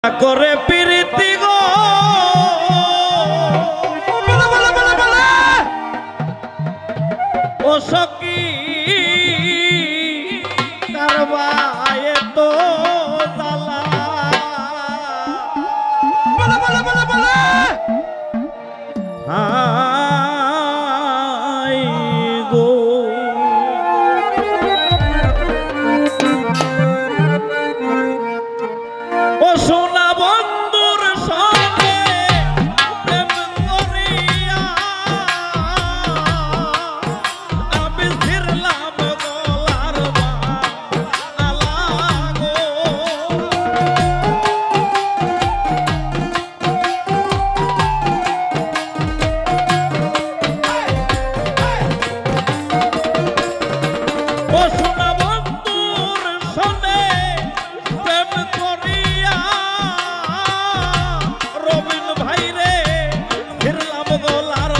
করে প্রীতি গো ও সখী কারবায়ে তো জালা হাই গো ও সোনা বন্ধুর সঙ্গে প্রেম করিয়া আমি ছিড়লাম গলার মালা গো ও সোনা বন্ধুর সঙ্গে প্রেম করিয়া রবিন ভাই রে ছিড়লাম গলার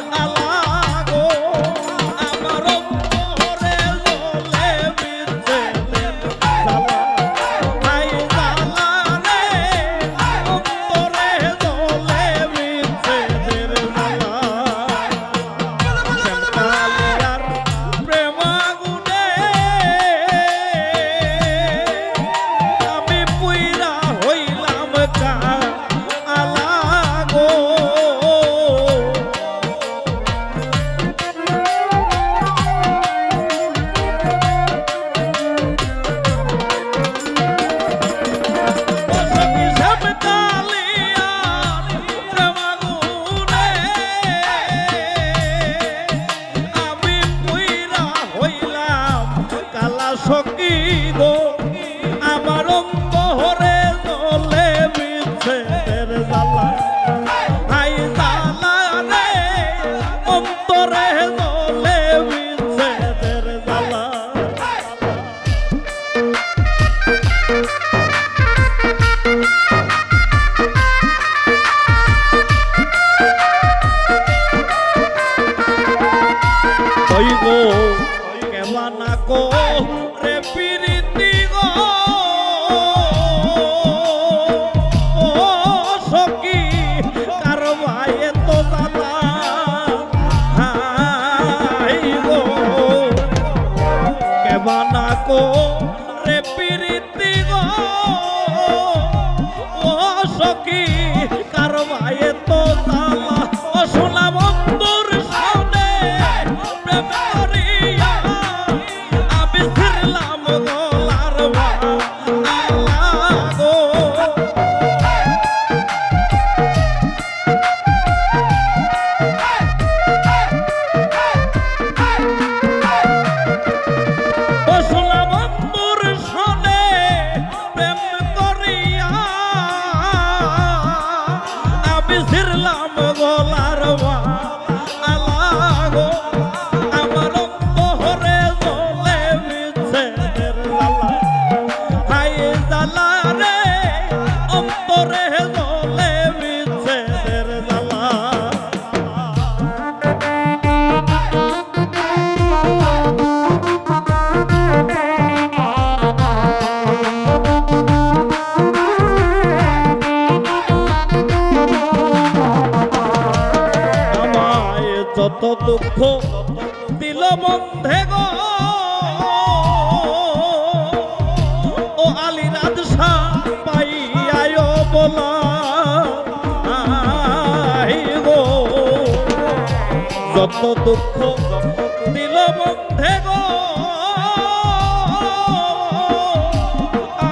মালা গো আমার অন্তরে জ্বলে বিচ্ছেদের জ্বালা হাই জ্বালা রে অন্তরে জ্বলে বিচ্ছেদের জ্বালা শ্যামকালিয়ার প্রেম আগুনে আমি পুইরা হইলাম কালা গো সখী শ্যামকালিয়ার প্রেম আগুনে আমি পুইরা হইলাম কালা সখী গো আমার অন্তরে জ্বলে বিচ্ছেদের জ্বালা হাই জ্বালা রে অন্তরে জ্বলে বিচ্ছেদের জ্বালা ওই গো কেমনা কো রে প্রীতি গো ও সখী কারবায়ে তো জালা হাই গো কেমনা কো রে প্রীতি গো ও সখী কারবায়ে তো জালা ও সোনা বন্ধুর সামনে প্রেম করিয়া আমি ছিড়লাম গলার মালা গো ও সোনা বন্ধুর সনে প্রেম করিয়া আমি ছিড়লাম গলার মালা গো আমার অন্তরে জ্বলে বিচ্ছেদের জ্বালা হাই জ্বালা রে অন্তরে জ্বলে বিচ্ছেদের জ্বালা আমায় যত দুঃখ দিল বন্ধে গো ও আলী রাজশা পাইয়ায় বলা গো যত দুঃখ দিল বন্ধে গো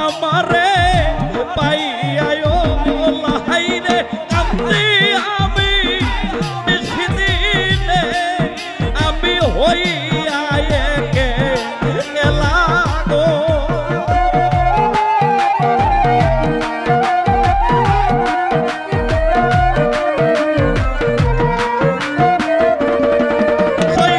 আমারে পাইয়ায় বলা রে কান্দি আমি নিশিদিনে আমি হইয়া একে এলা গো সই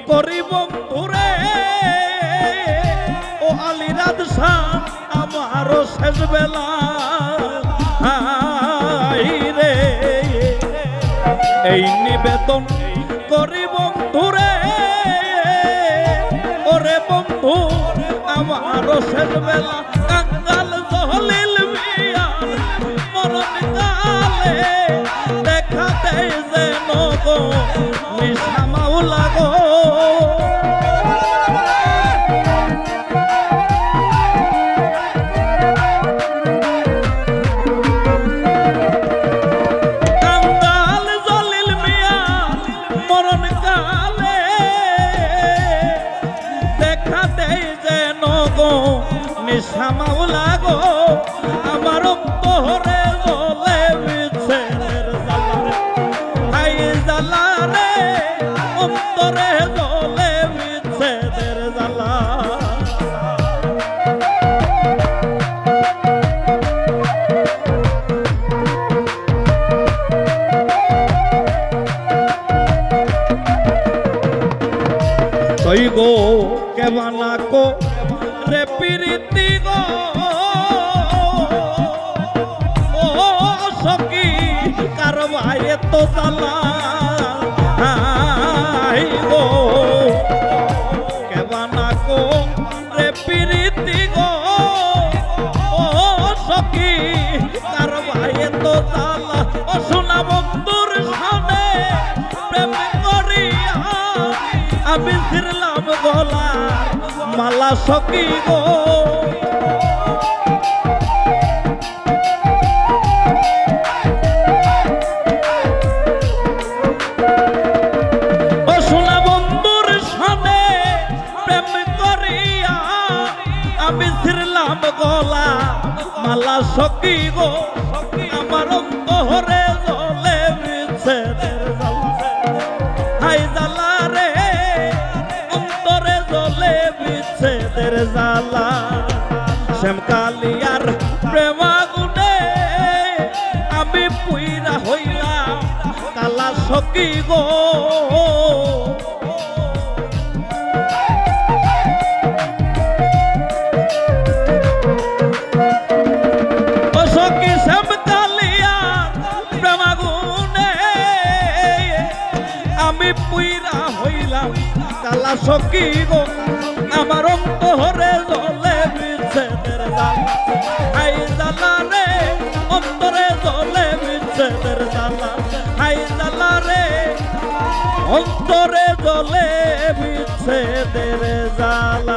করি বন্ধুরে ও আলিরাজ শাহ আমারও শেষ বেলা রে এই নিবেদন করি বন্ধুরে ওরে বন্ধু আমারও শেষ বেলা কাঙ্গাল জহলিল মিয়ার মরণ কালে দেখা দেয় যেন গো নিশা মাওলা গো কাঙ্গাল জলিল মিয়া মরণ কালে দেখা দেয় যেন গো নিশা মাওলা গো আমার অন্তরে জ্বলে বিচ্ছেদের জ্বালা রে অন্তরে জ্বলে বিচ্ছেদের জ্বালা কই গো কেবানা কো রে পিরিতি গো ও সখী কারবারে তো জ্বালা গো কেবানা কো রে পিরিতি গো ও সখী কারবারে তো জ্বালা ও সোনা বন্ধুর সামনে প্রেম করিয়া আমি ফিরলাম গলার মালা সখী গো ও সোনা বন্ধুর সামনে প্রেম করিয়া আমি ফিরলাম গলা মালা সখী গো আমার অন্তরে জ্বলে বিচ্ছেদের হাই জ্বালা রে অন্তরে জ্বলে বিচ্ছেদের জ্বালা শ্যামকালিয়ার প্রেমাগুনে আমি পুইরা হইলাম কালা সখী গো সখী শ্যামকালিয়ার প্রেমাগুনে আমি পুইরা হইলাম কালা সখী গো আমার অন্তরে জ্বলে বিচ্ছেদের জ্বালা হাই জ্বালা রে অন্তরে জ্বলে বিচ্ছেদের জ্বালা হাই জ্বালা রে অন্তরে জ্বলে বিচ্ছেদের জ্বালা